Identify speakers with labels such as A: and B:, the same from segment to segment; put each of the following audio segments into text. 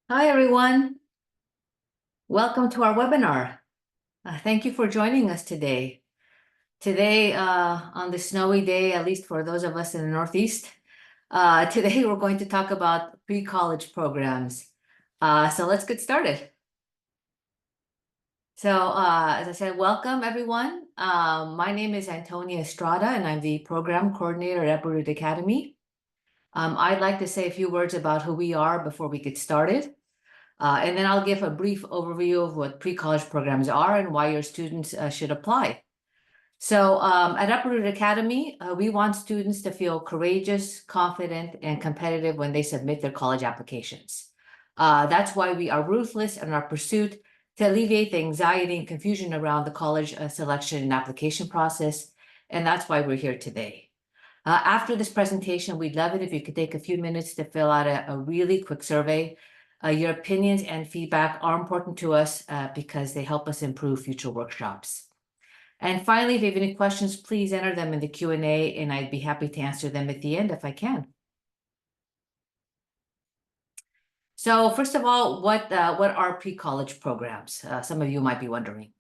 A: Hi, everyone. Welcome to our webinar. Thank you for joining us today. Today, on the snowy day, at least for those of us in the Northeast, today we're going to talk about pre-college programs. So let's get started. So as I said, welcome everyone. My name is Antonia Estrada, and I'm the program coordinator at Epworth Academy. I'd like to say a few words about who we are before we get started. And then I'll give a brief overview of what pre-college programs are and why your students should apply. So at Uproot Academy, we want students to feel courageous, confident, and competitive when they submit their college applications. That's why we are ruthless in our pursuit to alleviate the anxiety and confusion around the college selection and application process. And that's why we're here today. After this presentation, we'd love it if you could take a few minutes to fill out a really quick survey. Your opinions and feedback are important to us because they help us improve future workshops. And finally, if you have any questions, please enter them in the Q&A, and I'd be happy to answer them at the end if I can. So first of all, what are pre-college programs? Some of you might be wondering.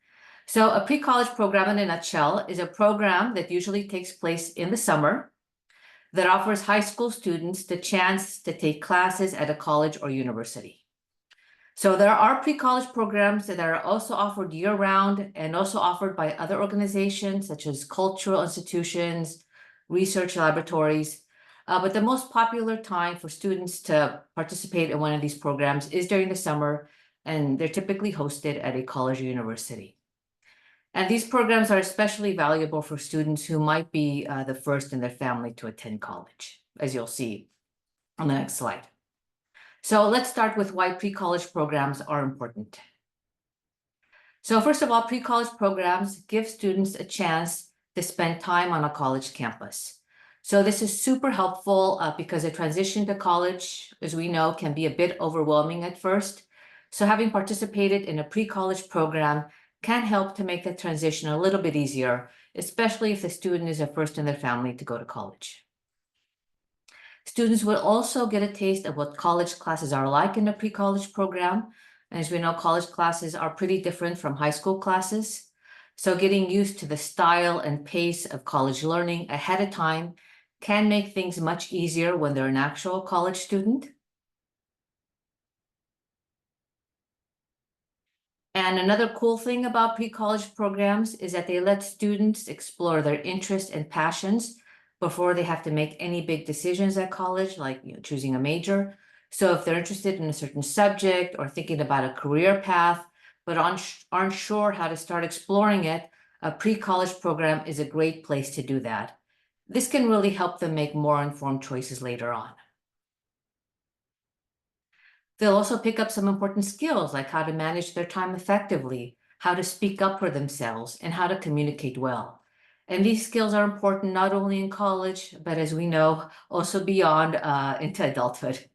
A: So a pre-college program in a nutshell is a program that usually takes place in the summer that offers high school students the chance to take classes at a college or university. So there are pre-college programs that are also offered year-round and also offered by other organizations such as cultural institutions, research laboratories. But the most popular time for students to participate in one of these programs is during the summer, and they're typically hosted at a college or university. And these programs are especially valuable for students who might be the first in their family to attend college, as you'll see on the next slide. So let's start with why pre-college programs are important. So first of all, pre-college programs give students a chance to spend time on a college campus. So this is super helpful because a transition to college, as we know, can be a bit overwhelming at first. So having participated in a pre-college program can help to make the transition a little bit easier, especially if the student is a first in their family to go to college. Students will also get a taste of what college classes are like in a pre-college program. And as we know, college classes are pretty different from high school classes. So getting used to the style and pace of college learning ahead of time can make things much easier when they're an actual college student. And another cool thing about pre-college programs is that they let students explore their interests and passions before they have to make any big decisions at college, like choosing a major. So if they're interested in a certain subject or thinking about a career path, but aren't sure how to start exploring it, a pre-college program is a great place to do that. This can really help them make more informed choices later on. They'll also pick up some important skills like how to manage their time effectively, how to speak up for themselves, and how to communicate well. And these skills are important not only in college, but as we know, also beyond into adulthood.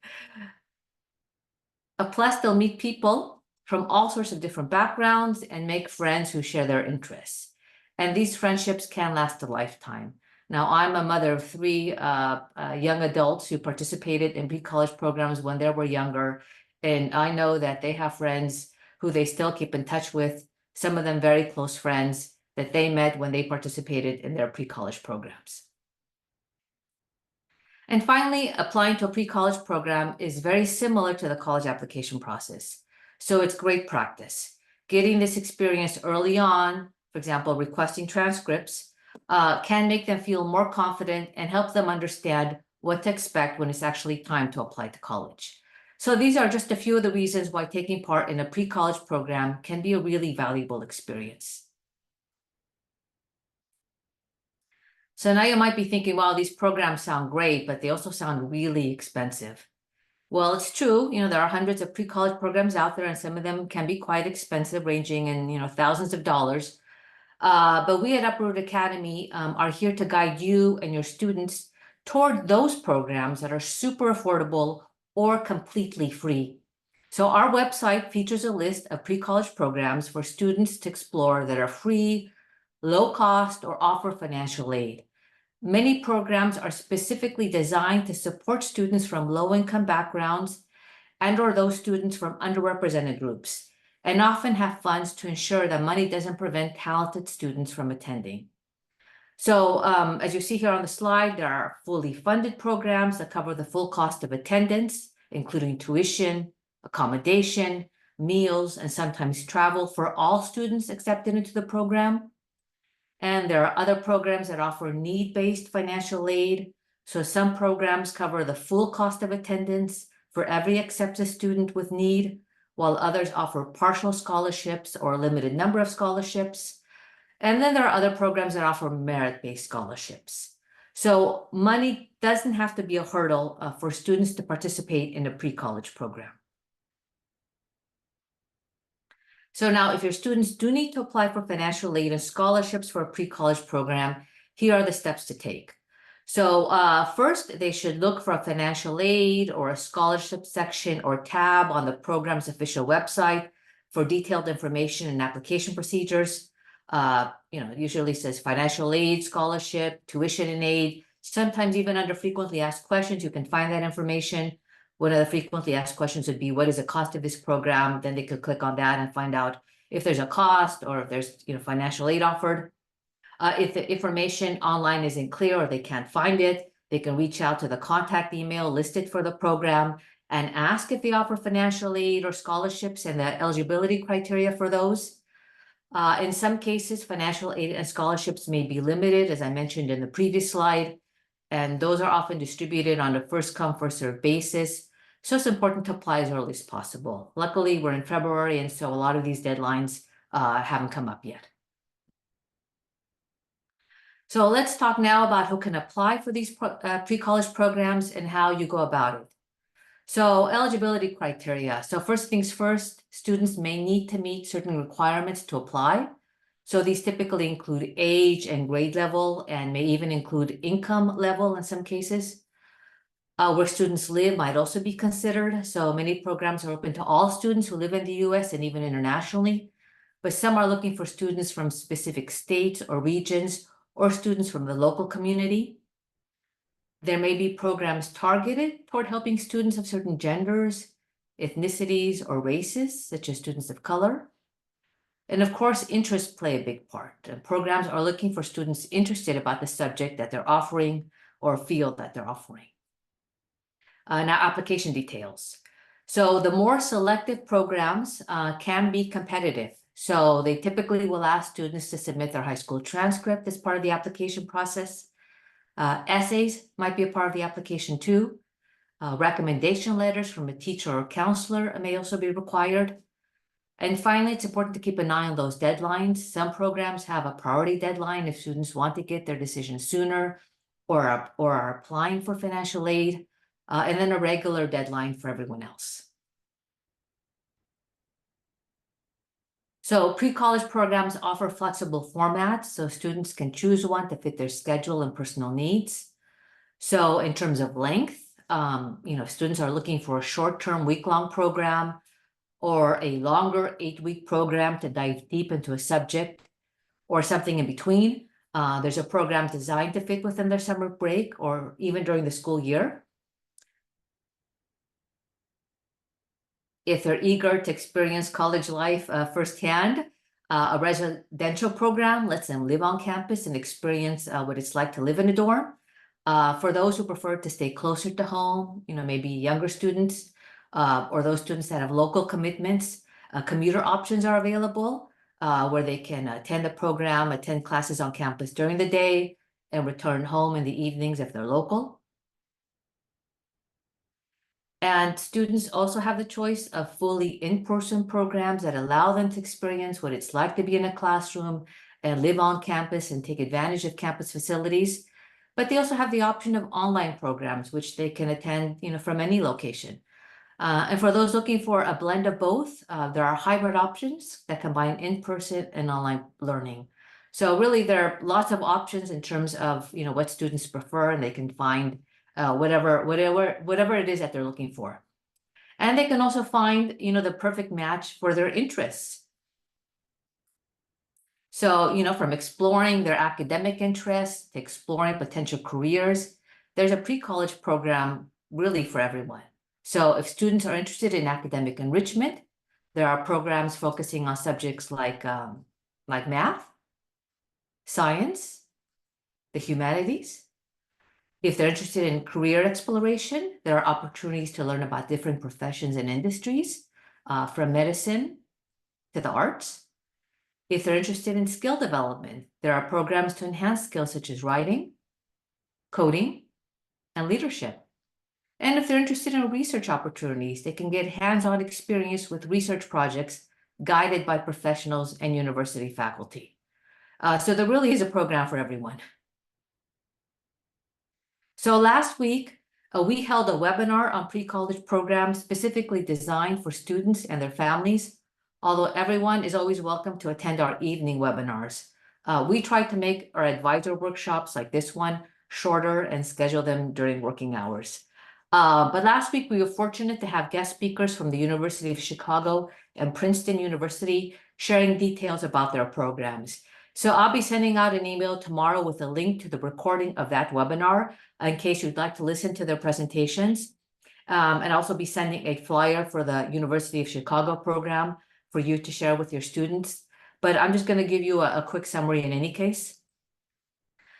A: Plus, they'll meet people from all sorts of different backgrounds and make friends who share their interests. And these friendships can last a lifetime. Now, I'm a mother of three young adults who participated in pre-college programs when they were younger. And I know that they have friends who they still keep in touch with, some of them very close friends that they met when they participated in their pre-college programs. And finally, applying to a pre-college program is very similar to the college application process. So it's great practice. Getting this experience early on, for example, requesting transcripts, can make them feel more confident and help them understand what to expect when it's actually time to apply to college. So these are just a few of the reasons why taking part in a pre-college program can be a really valuable experience. So now you might be thinking, wow, these programs sound great, but they also sound really expensive. Well, it's true, there are hundreds of pre-college programs out there, and some of them can be quite expensive, ranging in, thousands of dollars. But we at Uproot Academy are here to guide you and your students toward those programs that are super affordable or completely free. So our website features a list of pre-college programs for students to explore that are free, low cost, or offer financial aid. Many programs are specifically designed to support students from low-income backgrounds, and or those students from underrepresented groups, and often have funds to ensure that money doesn't prevent talented students from attending. So as you see here on the slide, there are fully funded programs that cover the full cost of attendance, including tuition, accommodation, meals, and sometimes travel for all students accepted into the program. And there are other programs that offer need-based financial aid. So some programs cover the full cost of attendance for every accepted student with need, while others offer partial scholarships or a limited number of scholarships. And then there are other programs that offer merit-based scholarships. So money doesn't have to be a hurdle for students to participate in a pre-college program. So now if your students do need to apply for financial aid and scholarships for a pre-college program, here are the steps to take. So first, they should look for a financial aid or a scholarship section or tab on the program's official website for detailed information and application procedures. It usually says financial aid, scholarship, tuition and aid. Sometimes even under frequently asked questions, you can find that information. One of the frequently asked questions would be, what is the cost of this program? Then they could click on that and find out if there's a cost or if there's financial aid offered. If the information online isn't clear or they can't find it, they can reach out to the contact email listed for the program and ask if they offer financial aid or scholarships and the eligibility criteria for those. In some cases, financial aid and scholarships may be limited, as I mentioned in the previous slide, and those are often distributed on a first-come, first-served basis. So it's important to apply as early as possible. Luckily, we're in February, and so a lot of these deadlines haven't come up yet. So let's talk now about who can apply for these pre-college programs and how you go about it. So eligibility criteria. So first things first, students may need to meet certain requirements to apply. So these typically include age and grade level and may even include income level in some cases. Where students live might also be considered. So many programs are open to all students who live in the US and even internationally, but some are looking for students from specific states or regions or students from the local community. There may be programs targeted toward helping students of certain genders, ethnicities, or races, such as students of color. And of course, interests play a big part. Programs are looking for students interested about the subject that they're offering or field that they're offering. Now, application details. So the more selective programs can be competitive. So they typically will ask students to submit their high school transcript as part of the application process. Essays might be a part of the application too. Recommendation letters from a teacher or counselor may also be required. And finally, it's important to keep an eye on those deadlines. Some programs have a priority deadline if students want to get their decision sooner or are applying for financial aid, and then a regular deadline for everyone else. So pre-college programs offer flexible formats, so students can choose one to fit their schedule and personal needs. So in terms of length, students are looking for a short-term week-long program or a longer 8-week program to dive deep into a subject or something in between. There's a program designed to fit within their summer break or even during the school year. If they're eager to experience college life firsthand, a residential program lets them live on campus and experience what it's like to live in a dorm. For those who prefer to stay closer to home, maybe younger students or those students that have local commitments, commuter options are available where they can attend the program, attend classes on campus during the day, and return home in the evenings if they're local. And students also have the choice of fully in-person programs that allow them to experience what it's like to be in a classroom and live on campus and take advantage of campus facilities. But they also have the option of online programs, which they can attend, from any location. And for those looking for a blend of both, there are hybrid options that combine in-person and online learning. So really, there are lots of options in terms of, what students prefer, and they can find whatever it is that they're looking for. And they can also find, the perfect match for their interests. So, from exploring their academic interests to exploring potential careers, there's a pre-college program really for everyone. So if students are interested in academic enrichment, there are programs focusing on subjects like math, science, the humanities. If they're interested in career exploration, there are opportunities to learn about different professions and industries, from medicine to the arts. If they're interested in skill development, there are programs to enhance skills such as writing, coding, and leadership. And if they're interested in research opportunities, they can get hands-on experience with research projects guided by professionals and university faculty. So there really is a program for everyone. So last week, we held a webinar on pre-college programs specifically designed for students and their families, although everyone is always welcome to attend our evening webinars. We tried to make our advisor workshops like this one shorter and schedule them during working hours. But last week, we were fortunate to have guest speakers from the University of Chicago and Princeton University sharing details about their programs. So I'll be sending out an email tomorrow with a link to the recording of that webinar in case you'd like to listen to their presentations. And also be sending a flyer for the University of Chicago program for you to share with your students. But I'm just going to give you a quick summary in any case.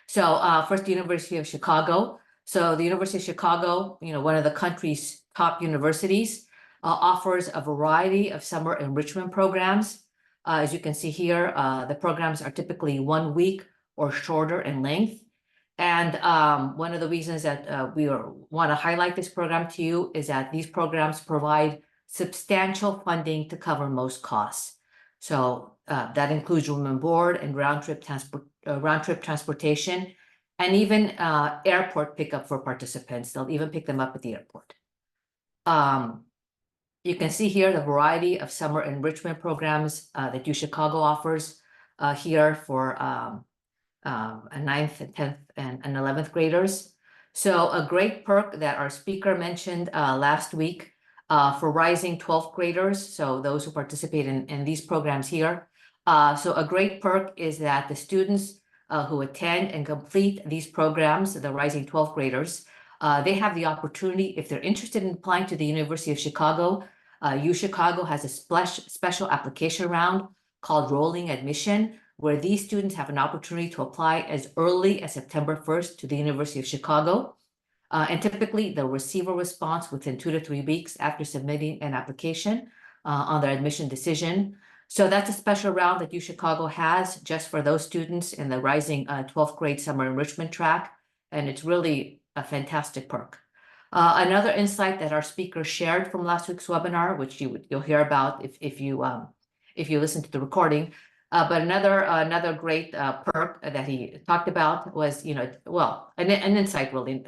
A: So first, the University of Chicago. So the University of Chicago, one of the country's top universities, offers a variety of summer enrichment programs. As you can see here, the programs are typically 1 week or shorter in length. And one of the reasons that we want to highlight this program to you is that these programs provide substantial funding to cover most costs. So that includes room and board and round trip transportation, and even airport pickup for participants. They'll even pick them up at the airport. You can see here the variety of summer enrichment programs that UChicago offers here for a 9th and 10th and 11th graders. So a great perk that our speaker mentioned last week for rising 12th graders, so those who participate in these programs here. So a great perk is that the students who attend and complete these programs, the rising 12th graders, they have the opportunity, if they're interested in applying to the University of Chicago, UChicago has a special application round called Rolling Admission, where these students have an opportunity to apply as early as September 1st to the University of Chicago. And typically, they'll receive a response within 2 to 3 weeks after submitting an application on their admission decision. So that's a special round that UChicago has just for those students in the rising 12th grade summer enrichment track. And it's really a fantastic perk. Another insight that our speaker shared from last week's webinar, which you'll hear about if you listen to the recording, but another great perk that he talked about was, an insight really,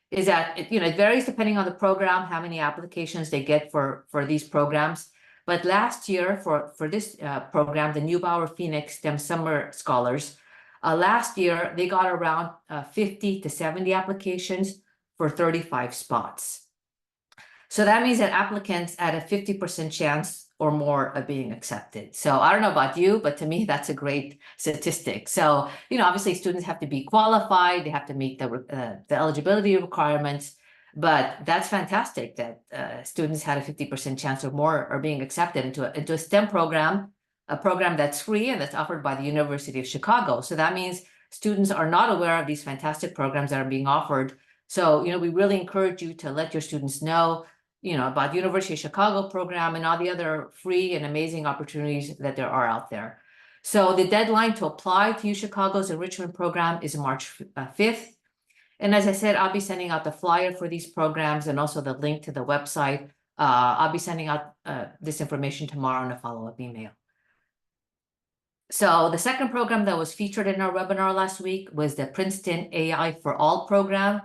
A: is that it varies depending on the program, how many applications they get for these programs. But last year for this program, the Neubauer Phoenix STEM Summer Scholars, last year they got around 50 to 70 applications for 35 spots. So that means that applicants had a 50% chance or more of being accepted. So I don't know about you, but to me, that's a great statistic. So, obviously students have to be qualified, they have to meet the eligibility requirements, but that's fantastic that students had a 50% chance or more of being accepted into a STEM program, a program that's free and that's offered by the University of Chicago. So that means students are not aware of these fantastic programs that are being offered. So, we really encourage you to let your students know, about the University of Chicago program and all the other free and amazing opportunities that there are out there. So the deadline to apply to UChicago's enrichment program is March 5th. And as I said, I'll be sending out the flyer for these programs and also the link to the website. I'll be sending out this information tomorrow in a follow-up email. So the second program that was featured in our webinar last week was the Princeton AI for All program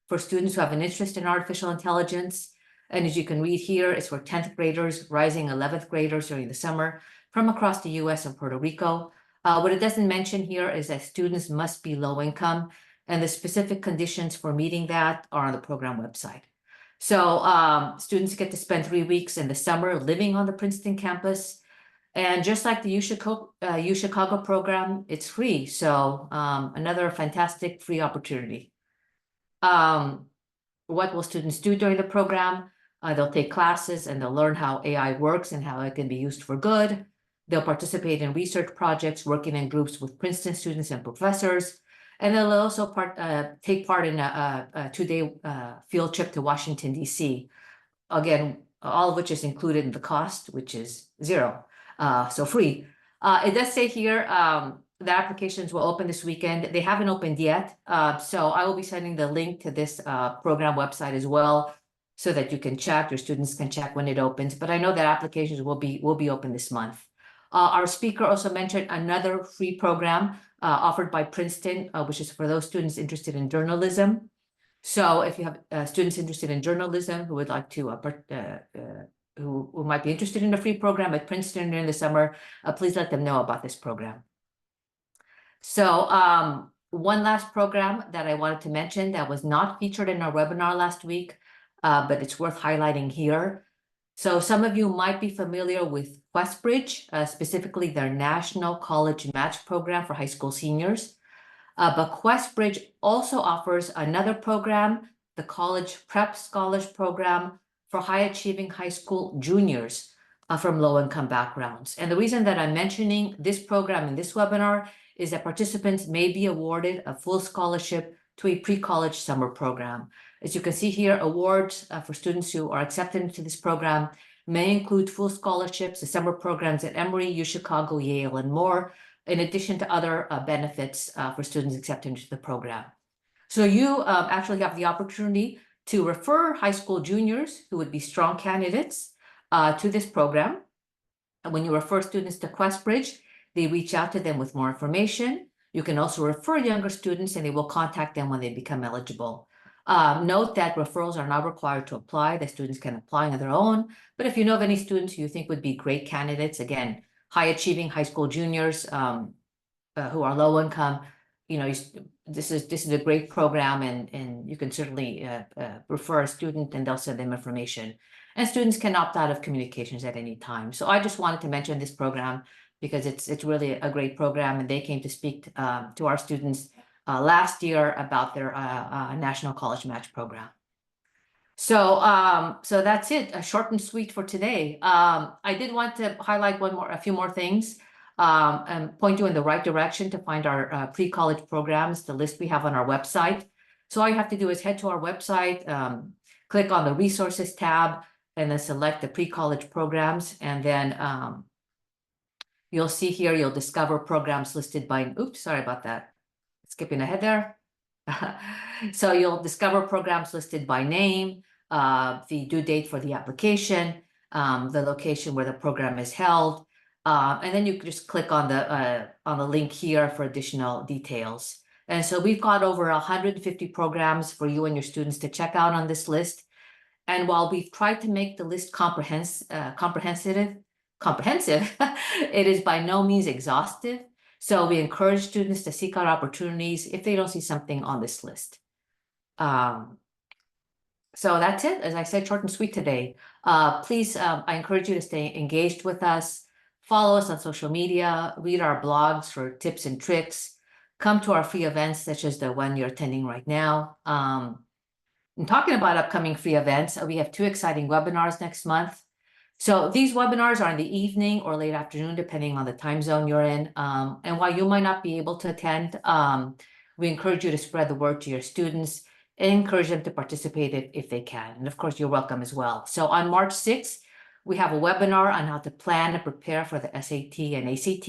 A: for students who have an interest in artificial intelligence. And as you can read here, it's for 10th graders, rising 11th graders during the summer from across the US and Puerto Rico. What it doesn't mention here is that students must be low income, and the specific conditions for meeting that are on the program website. So students get to spend 3 weeks in the summer living on the Princeton campus. And just like the UChicago program, it's free. So another fantastic free opportunity. What will students do during the program? They'll take classes and they'll learn how AI works and how it can be used for good. They'll participate in research projects, working in groups with Princeton students and professors. And they'll also take part in a two-day field trip to Washington, D.C. Again, all of which is included in the cost, which is zero, so free. It does say here the applications will open this weekend. They haven't opened yet, so I will be sending the link to this program website as well, so that you can check, your students can check when it opens. But I know that applications will be open this month. Our speaker also mentioned another free program offered by Princeton, which is for those students interested in journalism. So if you have students interested in journalism who would like to, who might be interested in a free program at Princeton during the summer, please let them know about this program. So one last program that I wanted to mention that was not featured in our webinar last week, but it's worth highlighting here. So some of you might be familiar with QuestBridge, specifically their National College Match Program for high school seniors. But QuestBridge also offers another program, the College Prep Scholars Program for high-achieving high school juniors from low-income backgrounds. And the reason that I'm mentioning this program in this webinar is that participants may be awarded a full scholarship to a pre-college summer program. As you can see here, awards for students who are accepted into this program may include full scholarships to summer programs at Emory, UChicago, Yale, and more, in addition to other benefits for students accepted into the program. So you actually have the opportunity to refer high school juniors who would be strong candidates to this program. And when you refer students to QuestBridge, they reach out to them with more information. You can also refer younger students and they will contact them when they become eligible. Note that referrals are not required to apply. The students can apply on their own. But if you know of any students who you think would be great candidates, again, high-achieving high school juniors who are low income, you know, this is a great program, and you can certainly refer a student and they'll send them information. And students can opt out of communications at any time. So I just wanted to mention this program because it's really a great program, and they came to speak to our students last year about their National College Match Program. So so that's it, short and sweet for today. I did want to highlight a few more things and point you in the right direction to find our pre-college programs, the list we have on our website. So all you have to do is head to our website, click on the resources tab, and then select the pre-college programs. And then you'll see here, you'll discover programs listed by, oops, sorry about that. Skipping ahead there. So you'll discover programs listed by name, the due date for the application, the location where the program is held, and then you can just click on the link here for additional details. And so we've got over 150 programs for you and your students to check out on this list. And while we've tried to make the list comprehensive, it is by no means exhaustive. So we encourage students to seek out opportunities if they don't see something on this list. So that's it. As I said, short and sweet today. Please, I encourage you to stay engaged with us. Follow us on social media, read our blogs for tips and tricks, come to our free events such as the one you're attending right now. And talking about upcoming free events, we have 2 exciting webinars next month. So these webinars are in the evening or late afternoon, depending on the time zone you're in. And while you might not be able to attend, we encourage you to spread the word to your students and encourage them to participate if they can. And of course, you're welcome as well. So on March 6th, we have a webinar on how to plan and prepare for the SAT and ACT.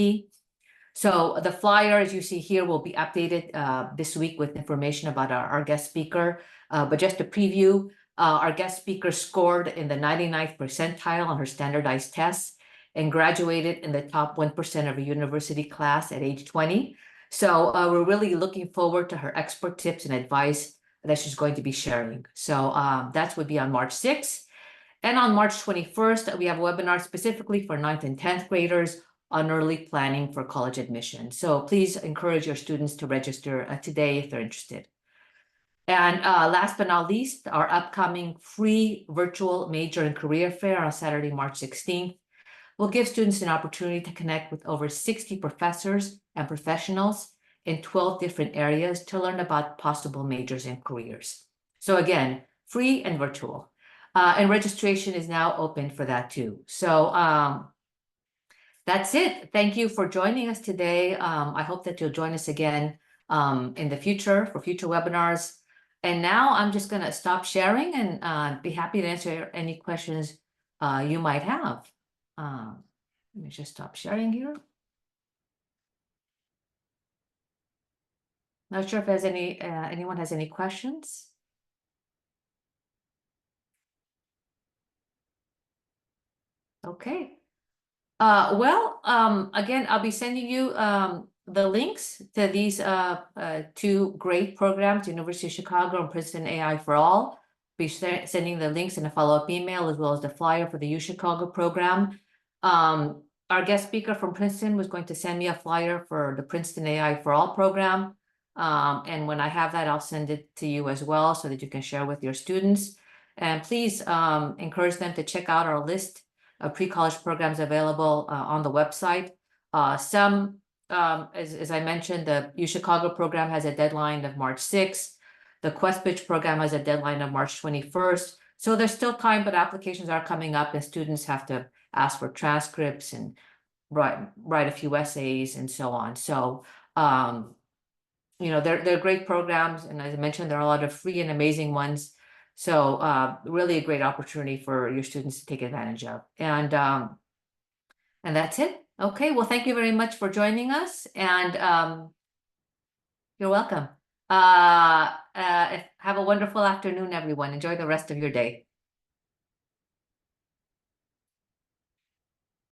A: So the flyer, as you see here, will be updated this week with information about our guest speaker. But just to preview, our guest speaker scored in the 99th percentile on her standardized tests and graduated in the top 1% of her university class at age 20. So we're really looking forward to her expert tips and advice that she's going to be sharing. So that would be on March 6th. And on March 21st, we have a webinar specifically for 9th and 10th graders on early planning for college admission. So please encourage your students to register today if they're interested. And last but not least, our upcoming free virtual major and career fair on Saturday, March 16th, will give students an opportunity to connect with over 60 professors and professionals in 12 different areas to learn about possible majors and careers. So again, free and virtual. And registration is now open for that too. So that's it. Thank you for joining us today. I hope that you'll join us again in the future for future webinars. And now I'm just going to stop sharing and be happy to answer any questions you might have. Let me just stop sharing here. Not sure if there's anyone has any questions. Okay. Again, I'll be sending you the links to these two great programs, University of Chicago and Princeton AI for All. Be sending the links in a follow-up email as well as the flyer for the U Chicago program. Our guest speaker from Princeton was going to send me a flyer for the Princeton AI for All program. And when I have that, I'll send it to you as well so that you can share with your students. And please encourage them to check out our list of pre-college programs available on the website. Some, as I mentioned, the U Chicago program has a deadline of March 6th. The QuestBridge program has a deadline of March 21st. So there's still time, but applications are coming up and students have to ask for transcripts and write a few essays and so on. So, they're great programs. And as I mentioned, there are a lot of free and amazing ones. So really a great opportunity for your students to take advantage of. And that's it. Okay, well, thank you very much for joining us. And you're welcome. Have a wonderful afternoon, everyone. Enjoy the rest of your day.